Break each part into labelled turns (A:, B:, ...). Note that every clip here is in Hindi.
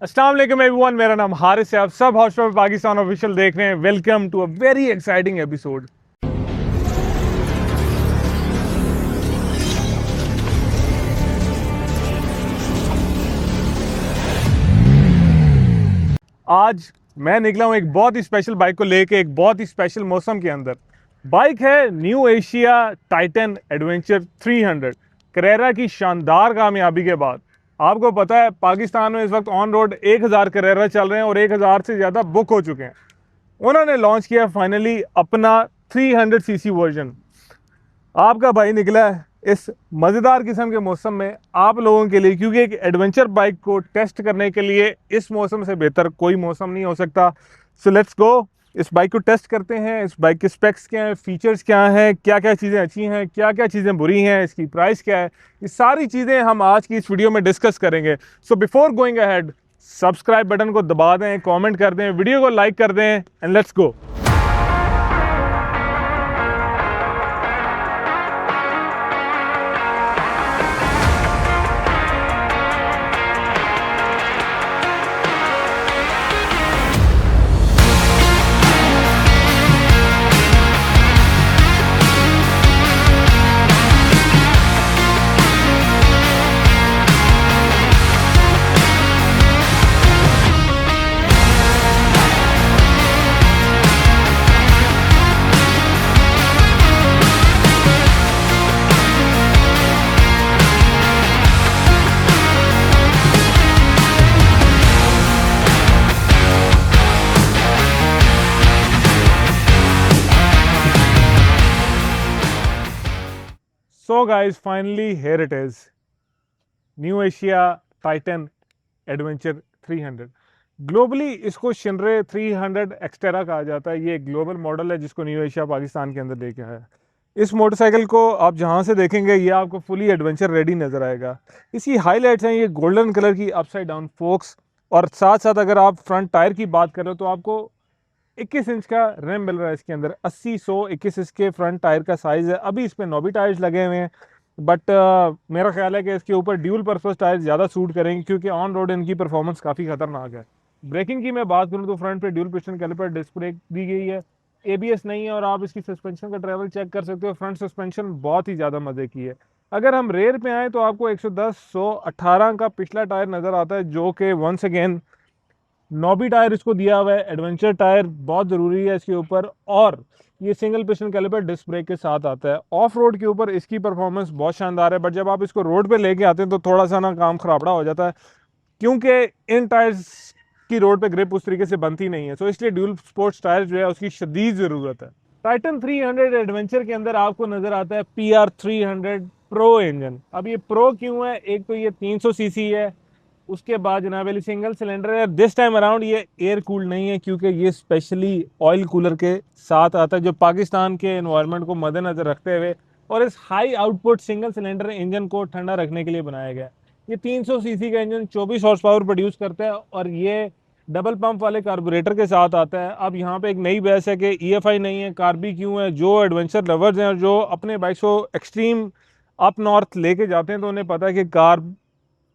A: अस्सलाम वालेकुम एवरीवन, मेरा नाम हारिस है। आप सब हॉटस्टार पाकिस्तान ऑफिशियल देख रहे हैं। Welcome to a very exciting episode. आज मैं निकला हूं एक बहुत ही स्पेशल बाइक को लेके, एक बहुत ही स्पेशल मौसम के अंदर। बाइक है new Asia Titan Adventure 300। Karera की शानदार कामयाबी के बाद आपको पता है पाकिस्तान में इस वक्त ऑन रोड 1000 करेरा चल रहे हैं और 1000 से ज़्यादा बुक हो चुके हैं। उन्होंने लॉन्च किया फाइनली अपना 300 सीसी वर्जन। आपका भाई निकला है इस मज़ेदार किस्म के मौसम में आप लोगों के लिए, क्योंकि एक एडवेंचर बाइक को टेस्ट करने के लिए इस मौसम से बेहतर कोई मौसम नहीं हो सकता। सो लेट्स गो, इस बाइक को टेस्ट करते हैं। इस बाइक के स्पेक्स क्या हैं, फीचर्स क्या हैं, क्या क्या चीज़ें अच्छी हैं, क्या क्या चीज़ें बुरी हैं, इसकी प्राइस क्या है, ये सारी चीज़ें हम आज की इस वीडियो में डिस्कस करेंगे। So before going ahead, subscribe button को दबा दें, कमेंट कर दें, वीडियो को लाइक कर दें and let's go. So guys finally here it is, new Asia Titan Adventure 300। Globally इसको शिनरे 300 एक्सटेरा कहा जाता है। ये ग्लोबल मॉडल है जिसको न्यू एशिया पाकिस्तान के अंदर लेके आया है। इस मोटरसाइकिल को आप जहाँ से देखेंगे ये आपको फुली एडवेंचर रेडी नज़र आएगा। इसकी हाईलाइट्स हैं ये गोल्डन कलर की अपसाइड डाउन फोक्स, और साथ साथ अगर आप फ्रंट टायर की बात करें तो आपको 21 इंच का रिम मिल रहा है इसके अंदर। 80-100-21 इसके फ्रंट टायर का साइज़ है। अभी इस पर नोबी टायर्स लगे हुए हैं, बट मेरा ख्याल है कि इसके ऊपर ड्यूल पर्पस टायर ज़्यादा सूट करेंगे क्योंकि ऑन रोड इनकी परफॉर्मेंस काफ़ी खतरनाक है। ब्रेकिंग की मैं बात करूं तो फ्रंट पे dual piston caliper disc brake दी गई है, एबीएस नहीं है, और आप इसकी सस्पेंशन का ट्रैवल चेक कर सकते हो। फ्रंट सस्पेंशन बहुत ही ज़्यादा मज़े की है। अगर हम रेयर पे आए तो आपको 110-118 का पिछला टायर नज़र आता है, जो कि वंस अगेन नॉबी टायर इसको दिया हुआ है। एडवेंचर टायर बहुत ज़रूरी है इसके ऊपर, और ये single piston caliper disc brake के साथ आता है। ऑफ रोड के ऊपर इसकी परफॉर्मेंस बहुत शानदार है, बट जब आप इसको रोड पे लेके आते हैं तो थोड़ा सा ना काम खराबड़ा हो जाता है, क्योंकि इन टायर्स की रोड पे ग्रिप उस तरीके से बनती नहीं है। सो इसलिए ड्यूल स्पोर्ट्स टायर जो है उसकी शदीद ज़रूरत है। टाइटन 300 एडवेंचर के अंदर आपको नज़र आता है PR300 प्रो इंजन। अब ये प्रो क्यों है? एक तो ये 300 सीसी है, उसके बाद जनाब अली सिंगल सिलेंडर है। दिस टाइम अराउंड ये एयर कूल नहीं है क्योंकि ये स्पेशली ऑयल कूलर के साथ आता है, जो पाकिस्तान के एनवायरनमेंट को मद्देनजर रखते हुए और इस high output single cylinder engine को ठंडा रखने के लिए बनाया गया है। ये 300 सीसी का इंजन 24 हॉर्स पावर प्रोड्यूस करता है और ये डबल पंप वाले कार्बोरेटर के साथ आता है। अब यहाँ पे एक नई बहस है कि EFI नहीं है, कार्बी क्यों है। जो एडवेंचर लवर्स हैं और जो अपने बाइक को एक्सट्रीम अप नॉर्थ लेके जाते हैं तो उन्हें पता है कि कार्ब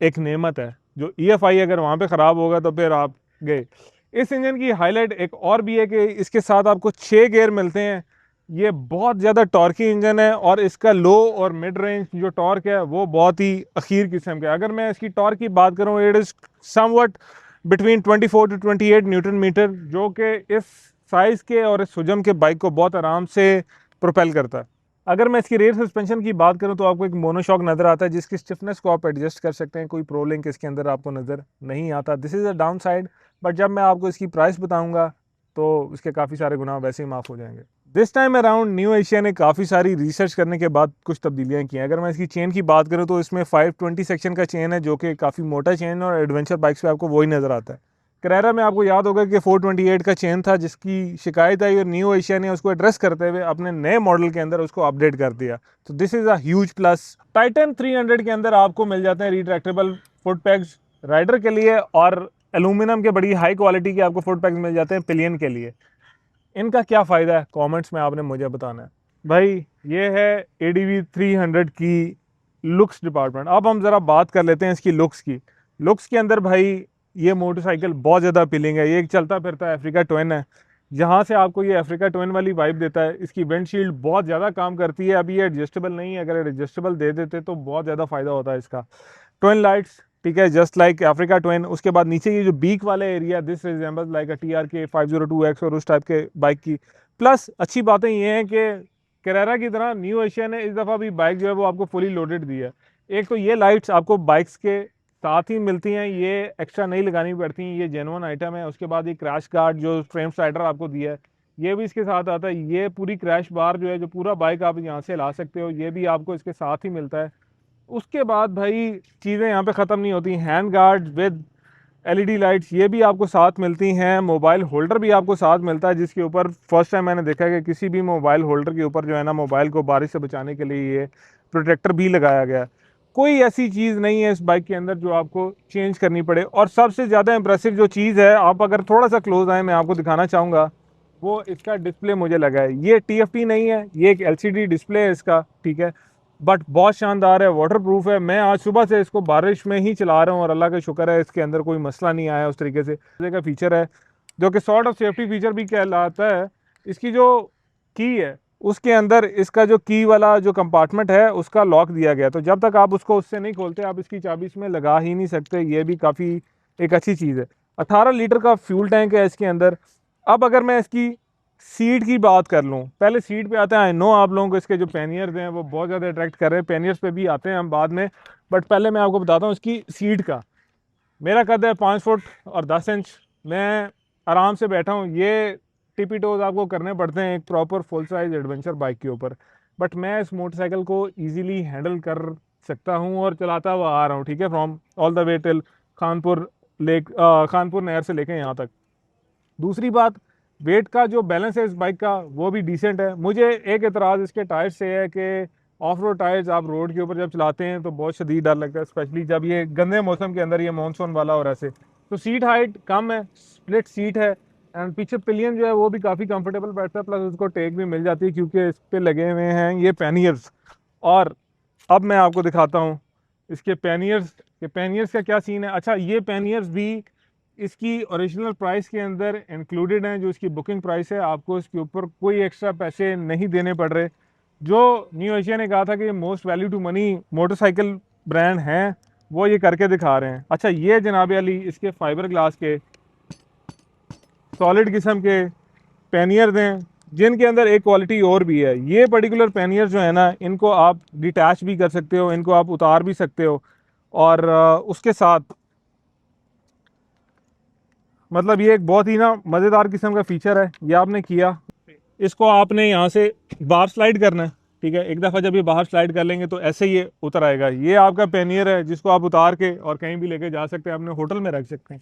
A: एक नेमत है। जो EFI अगर वहाँ पे ख़राब होगा तो फिर आप गए। इस इंजन की हाईलाइट एक और भी है कि इसके साथ आपको 6 गियर मिलते हैं। ये बहुत ज़्यादा टॉर्की इंजन है और इसका लो और मिड रेंज जो टॉर्क है वो बहुत ही अखीर किस्म का है। अगर मैं इसकी टॉर्क की बात करूँ, it is somewhat between 24 to 28 newton metre, जो कि इस साइज़ के और इस हुजम के बाइक को बहुत आराम से प्रोपेल करता है। अगर मैं इसकी रेयर सस्पेंशन की बात करूं तो आपको एक मोनोशॉक नज़र आता है जिसकी स्टिफनेस को आप एडजस्ट कर सकते हैं। कोई प्रो लिंक इसके अंदर आपको नज़र नहीं आता। This is a down side, but जब मैं आपको इसकी प्राइस बताऊंगा तो इसके काफ़ी सारे गुनाह वैसे ही माफ़ हो जाएंगे। This time around new Asia ने काफ़ी सारी रिसर्च करने के बाद कुछ तब्दीलियाँ की हैं। अगर मैं इसकी चेन की बात करूँ तो इसमें 520 सेक्शन का चेन है, जो कि काफ़ी मोटा चेन है और एडवेंचर बाइक्स पे आपको वही नज़र आता है। करेरा में आपको याद होगा कि 428 का चेन था जिसकी शिकायत आई और न्यू एशिया ने उसको एड्रेस करते हुए अपने नए मॉडल के अंदर उसको अपडेट कर दिया। तो this is a huge plus. Titan 300 के अंदर आपको मिल जाते हैं रिट्रैक्टेबल फुट पैड्स राइडर के लिए, और एलुमिनियम के बड़ी हाई क्वालिटी के आपको फुट पैड्स मिल जाते हैं पिलियन के लिए। इनका क्या फ़ायदा है कमेंट्स में आपने मुझे बताना है। भाई ये है ADV 300 की लुक्स डिपार्टमेंट। अब हम ज़रा बात कर लेते हैं इसकी लुक्स की। लुक्स के अंदर भाई ये मोटरसाइकिल बहुत ज़्यादा अपीलिंग है। ये एक चलता फिरता अफ्रीका ट्विन है, जहाँ से आपको ये अफ्रीका ट्विन वाली वाइब देता है। इसकी विंडशील्ड बहुत ज़्यादा काम करती है। अभी ये एडजस्टेबल नहीं है, अगर एडजस्टेबल दे देते तो बहुत ज़्यादा फ़ायदा होता है इसका। ट्विन लाइट्स, ठीक है, जस्ट लाइक अफ्रीका ट्विन। उसके बाद नीचे ये जो बीक वाला area, this resembles like a TRK 502X और उस टाइप के बाइक की। प्लस अच्छी बातें ये हैं कि कैरेरा की तरह न्यू एशिया ने इस दफ़ा भी बाइक जो है वो आपको फुली लोडेड दी है। एक तो ये लाइट्स आपको बाइक्स के साथ ही मिलती हैं, ये एक्स्ट्रा नहीं लगानी पड़ती, ये जेन्युइन आइटम है। उसके बाद ये क्रैश गार्ड जो फ्रेम स्लाइडर आपको दिया है, ये भी इसके साथ आता है। ये पूरी क्रैश बार जो है, जो पूरा बाइक आप यहाँ से ला सकते हो, ये भी आपको इसके साथ ही मिलता है। उसके बाद भाई चीज़ें यहाँ पे ख़त्म नहीं होती। Hand guard with LED lights ये भी आपको साथ मिलती हैं। मोबाइल होल्डर भी आपको साथ मिलता है, जिसके ऊपर फर्स्ट टाइम मैंने देखा है कि किसी भी मोबाइल होल्डर के ऊपर जो है ना, मोबाइल को बारिश से बचाने के लिए ये प्रोटेक्टर भी लगाया गया है। कोई ऐसी चीज़ नहीं है इस बाइक के अंदर जो आपको चेंज करनी पड़े। और सबसे ज़्यादा इंप्रेसिव जो चीज़ है, आप अगर थोड़ा सा क्लोज आए मैं आपको दिखाना चाहूँगा, वो इसका डिस्प्ले मुझे लगा है। ये TFT नहीं है, ये एक LCD डिस्प्ले है इसका, ठीक है, बट बहुत शानदार है, वाटर प्रूफ है। मैं आज सुबह से इसको बारिश में ही चला रहा हूँ और अल्लाह का शुक्र है इसके अंदर कोई मसला नहीं आया उस तरीके से। का फीचर है जो कि सॉर्ट ऑफ सेफ्टी फीचर भी कहलाता है। इसकी जो की है, उसके अंदर इसका जो की वाला जो कंपार्टमेंट है उसका लॉक दिया गया, तो जब तक आप उसको उससे नहीं खोलते आप इसकी चाबी इसमें लगा ही नहीं सकते। ये भी काफ़ी एक अच्छी चीज़ है। 18 लीटर का फ्यूल टैंक है इसके अंदर। अब अगर मैं इसकी सीट की बात कर लूँ, पहले सीट पे आते हैं। आई नो आप लोगों को इसके जो पैनियर्स हैं वो बहुत ज़्यादा अट्रैक्ट कर रहे हैं, पैनियर्स पे भी आते हैं हम बाद में, बट पहले मैं आपको बताता हूँ इसकी सीट का। मेरा कद है 5 फुट और 10 इंच। मैं आराम से बैठा हूँ। ये टिपी टोज आपको करने पड़ते हैं एक proper full size adventure bike के ऊपर, बट मैं इस मोटरसाइकिल को ईजिली हैंडल कर सकता हूँ और चलाता हुआ आ रहा हूँ, ठीक है, from all the way till Khanpur Khanpur नहर से लेके यहाँ तक। दूसरी बात, वेट का जो बैलेंस है इस बाइक का वो भी डिसेंट है। मुझे एक एतराज़ इसके टायर से है कि ऑफ रोड टायर्स आप रोड के ऊपर जब चलाते हैं तो बहुत शदीद डर लगता है, स्पेशली जब ये गंदे मौसम के अंदर, ये मानसून वाला और ऐसे। तो सीट हाइट कम है, स्प्लिट सीट है, एंड पीछे पिलियन जो है वो भी काफ़ी कंफर्टेबल बैठता है, प्लस उसको टेक भी मिल जाती है क्योंकि इस पर लगे हुए हैं ये पैनियर्स। और अब मैं आपको दिखाता हूँ इसके पैनियर्स के, पैनियर्स का क्या सीन है। अच्छा, ये पैनियर्स भी इसकी ओरिजिनल प्राइस के अंदर इंक्लूडेड हैं, जो इसकी बुकिंग प्राइस है, आपको इसके ऊपर कोई एक्स्ट्रा पैसे नहीं देने पड़ रहे। जो न्यू एशिया ने कहा था कि most value to money motorcycle brand हैं, वो ये करके दिखा रहे हैं। अच्छा, ये जनाब अली इसके फाइबर ग्लास के सॉलिड किस्म के पैनियर्स हैं, जिनके अंदर एक क्वालिटी और भी है। ये पर्टिकुलर पैनियर जो है ना, इनको आप डिटैच भी कर सकते हो, इनको आप उतार भी सकते हो। और उसके साथ मतलब ये एक बहुत ही ना मज़ेदार किस्म का फीचर है। ये आपने किया, इसको आपने यहाँ से बाहर स्लाइड करना है, ठीक है। एक दफ़ा जब ये बाहर स्लाइड कर लेंगे तो ऐसे ये उतर आएगा। ये आपका पैनियर है जिसको आप उतार के और कहीं भी लेके जा सकते हैं, अपने होटल में रख सकते हैं।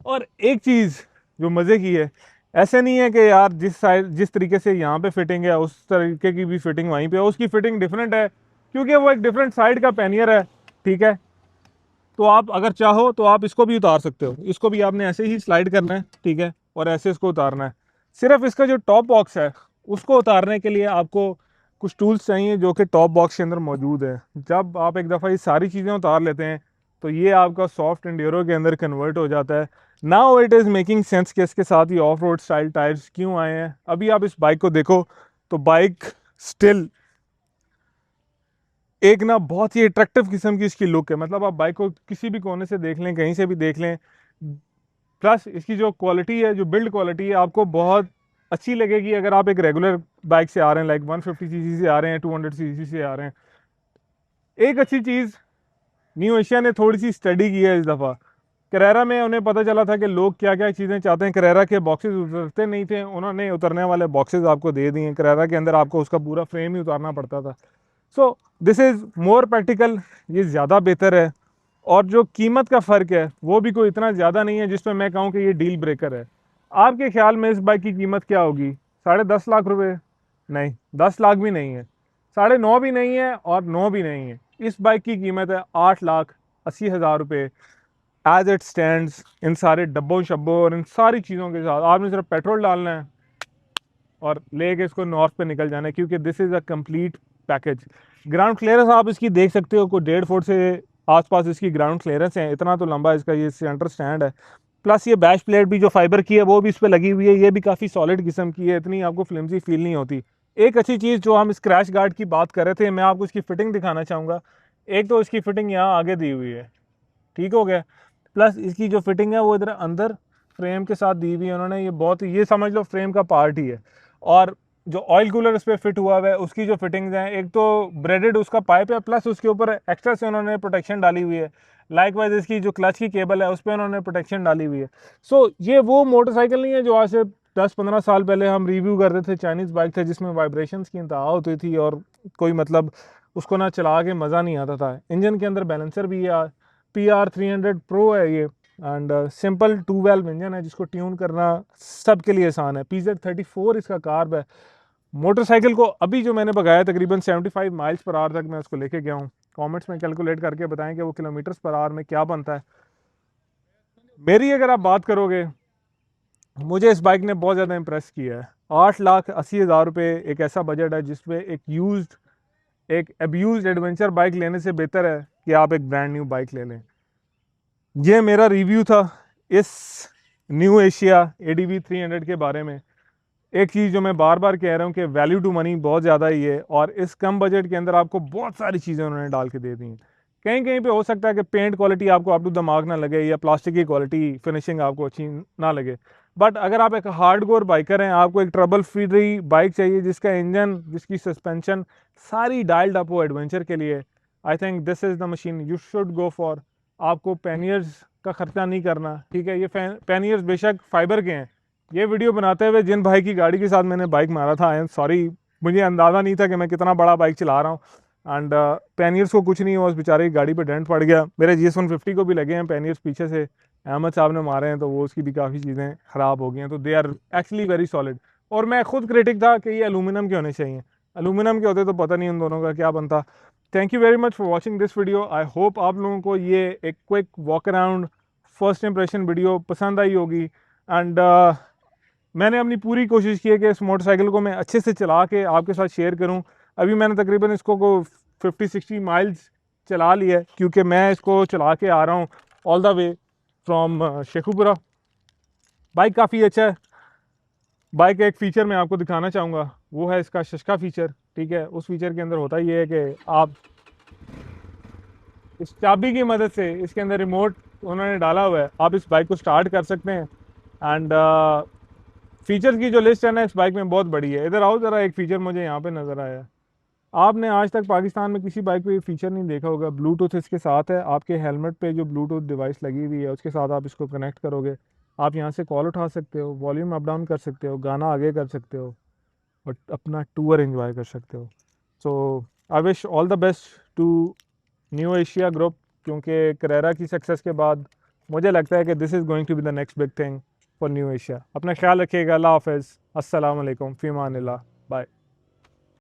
A: और एक चीज़ जो मज़े की है, ऐसे नहीं है कि यार जिस साइज जिस तरीके से यहाँ पे फिटिंग है उस तरीके की भी फिटिंग वहीं पे है। उसकी फिटिंग डिफरेंट है क्योंकि वो एक डिफरेंट साइड का पैनियर है, ठीक है। तो आप अगर चाहो तो आप इसको भी उतार सकते हो। इसको भी आपने ऐसे ही स्लाइड करना है, ठीक है, और ऐसे इसको उतारना है। सिर्फ इसका जो टॉप बॉक्स है उसको उतारने के लिए आपको कुछ टूल्स चाहिए जो कि टॉप बॉक्स के अंदर मौजूद है। जब आप एक दफ़ा ये सारी चीज़ें उतार लेते हैं तो ये आपका सॉफ्ट एंड्योरो के अंदर कन्वर्ट हो जाता है। Now it is making sense कि इसके साथ ही ऑफ रोड स्टाइल टायर्स क्यों आए हैं। अभी आप इस बाइक को देखो तो बाइक स्टिल एक ना बहुत ही अट्रैक्टिव किस्म की इसकी लुक है। मतलब आप बाइक को किसी भी कोने से देख लें, कहीं से भी देख लें, प्लस इसकी जो क्वालिटी है, जो बिल्ड क्वालिटी है, आपको बहुत अच्छी लगेगी अगर आप एक रेगुलर बाइक से आ रहे हैं, लाइक 150cc से आ रहे हैं, 200cc से आ रहे हैं। एक अच्छी चीज़ न्यू एशिया ने थोड़ी सी स्टडी की है इस दफ़ा। करेरा में उन्हें पता चला था कि लोग क्या क्या चीज़ें चाहते हैं। करेरा के बॉक्सेस उतरते नहीं थे, उन्होंने उतरने वाले बॉक्सेस आपको दे दिए। करेरा के अंदर आपको उसका पूरा फ्रेम ही उतारना पड़ता था। So this is more practical, ये ज़्यादा बेहतर है। और जो कीमत का फ़र्क है वो भी कोई इतना ज़्यादा नहीं है जिसमें मैं कहूँ कि ये डील ब्रेकर है। आपके ख्याल में इस बाइक की कीमत क्या होगी? 10.5 लाख रुपए? नहीं, 10 लाख भी नहीं है, 9.5 भी नहीं है और 9 भी नहीं है। इस बाइक की कीमत है 8,80,000 रुपये एज इट स्टैंड्स, इन सारे डब्बों शब्बों और इन सारी चीज़ों के साथ। आपने सिर्फ पेट्रोल डालना है और लेके इसको नॉर्थ पे निकल जाना है, क्योंकि this is a complete package. Ground clearance आप इसकी देख सकते हो, कोई 1.5 फुट से आसपास इसकी ग्राउंड क्लियरेंस है, इतना तो लंबा इसका ये सेंटर स्टैंड है। प्लस ये बैश प्लेट भी जो फाइबर की है वो भी इस पर लगी हुई है, ये भी काफ़ी सॉलिड किस्म की है, इतनी आपको फ्लिमजी फील नहीं होती। एक अच्छी चीज़ जो हम स्क्रैच गार्ड की बात कर रहे थे, मैं आपको इसकी फिटिंग दिखाना चाहूँगा। एक तो इसकी फिटिंग यहाँ आगे दी हुई है, ठीक हो गया। प्लस इसकी जो फिटिंग है वो इधर अंदर फ्रेम के साथ दी हुई है उन्होंने, ये बहुत, ये समझ लो फ्रेम का पार्ट ही है। और जो ऑयल कूलर इस पर फिट हुआ हुआ है उसकी जो फिटिंग्स हैं, एक तो ब्रेडेड उसका पाइप है, प्लस उसके ऊपर एक्स्ट्रा से उन्होंने प्रोटेक्शन डाली हुई है। लाइकवाइज इसकी जो क्लच की केबल है उस पर उन्होंने प्रोटेक्शन डाली हुई है। सो ये वो मोटरसाइकिल नहीं है जो आज से 10-15 साल पहले हम रिव्यू कर रहे थे, चाइनीज़ बाइक थे जिसमें वाइब्रेशंस की इंतहा होती थी और कोई मतलब उसको ना चला के मज़ा नहीं आता था। इंजन के अंदर बैलेंसर भी है, PR300 Pro है ये, एंड सिंपल 2 वाल्व इंजन है जिसको ट्यून करना सब के लिए आसान है। PZ34 इसका कार्ब है। मोटरसाइकिल को अभी जो मैंने भगाया तकरीबन 75 माइल्स पर आवर तक मैं उसको लेके गया हूँ। कमेंट्स में कैलकुलेट करके बताएं कि वो किलोमीटर्स पर आवर में क्या बनता है। मेरी अगर आप बात करोगे, मुझे इस बाइक ने बहुत ज़्यादा इंप्रेस किया है। 8,80,000 रुपये एक ऐसा बजट है जिसमें एक अब्यूज एडवेंचर बाइक लेने से बेहतर है कि आप एक ब्रांड न्यू बाइक ले लें। ये मेरा रिव्यू था इस न्यू एशिया ADV 300 के बारे में। एक चीज़ जो मैं बार बार कह रहा हूँ कि वैल्यू टू मनी बहुत ज़्यादा ही है, और इस कम बजट के अंदर आपको बहुत सारी चीज़ें उन्होंने डाल के दे दी हैं। कहीं कहीं पे हो सकता है कि पेंट क्वालिटी आपको अप टू दिमाग ना लगे या प्लास्टिक की क्वालिटी फिनिशिंग आपको अच्छी ना लगे, बट अगर आप एक हार्डकोर बाइकर हैं, आपको एक ट्रबल फ्री बाइक चाहिए जिसका इंजन, जिसकी सस्पेंशन सारी डायल्ड अप हो एडवेंचर के लिए, I think this is the machine you should go for. आपको पैनियर्स का खर्चा नहीं करना, ठीक है। ये पैनियर्स बेशक फाइबर के हैं। ये वीडियो बनाते हुए जिन भाई की गाड़ी के साथ मैंने बाइक मारा था, आई एम सॉरी, मुझे अंदाज़ा नहीं था कि मैं कितना बड़ा बाइक चला रहा हूँ। एंड पैनियर्स को कुछ नहीं हुआ, उस बेचारे की गाड़ी पे डेंट पड़ गया। मेरे GS150 को भी लगे हैं पैनियर्स पीछे से, अहमद साहब ने मारे हैं तो वो उसकी भी काफ़ी चीज़ें ख़राब हो गई हैं, तो they are actually very solid. और मैं खुद क्रिटिक था कि ये एलुमिनियम के होने चाहिए, एलुमिनियम के होते तो पता नहीं उन दोनों का क्या बनता। Thank you very much for watching this video. I hope आप लोगों को ये एक quick walk around first impression video पसंद आई होगी। एंड मैंने अपनी पूरी कोशिश की है कि इस मोटरसाइकिल को मैं अच्छे से चला के आपके साथ शेयर करूं। अभी मैंने तकरीबन इसको 50-60 माइल्स चला लिया है, क्योंकि मैं इसको चला के आ रहा हूं all the way from Sheikhupura. Bike काफ़ी अच्छा है। बाइक का एक फ़ीचर मैं आपको दिखाना चाहूँगा, वो है इसका शशका फ़ीचर, ठीक है। उस फीचर के अंदर होता ये है कि आप इस चाबी की मदद से, इसके अंदर रिमोट उन्होंने डाला हुआ है, आप इस बाइक को स्टार्ट कर सकते हैं। एंड फीचर्स की जो लिस्ट है ना इस बाइक में बहुत बड़ी है। इधर आओ ज़रा, एक फ़ीचर मुझे यहाँ पे नज़र आया। आपने आज तक पाकिस्तान में किसी बाइक पे ये फीचर नहीं देखा होगा। ब्लूटूथ इसके साथ है, आपके हेलमेट पे जो ब्लूटूथ डिवाइस लगी हुई है उसके साथ आप इसको कनेक्ट करोगे, आप यहाँ से कॉल उठा सकते हो, वॉल्यूम अप डाउन कर सकते हो, गाना आगे कर सकते हो और अपना टूर एंजॉय कर सकते हो। So I wish all the best to New Asia Group, क्योंकि करेरा की सक्सेस के बाद मुझे लगता है कि this is going to be the next big thing for new Asia. अपना ख्याल रखिएगा। अल्लाह हाफ़िज़, अस्सलाम वालेकुम, फ़ी अमानिल्लाह, बाय।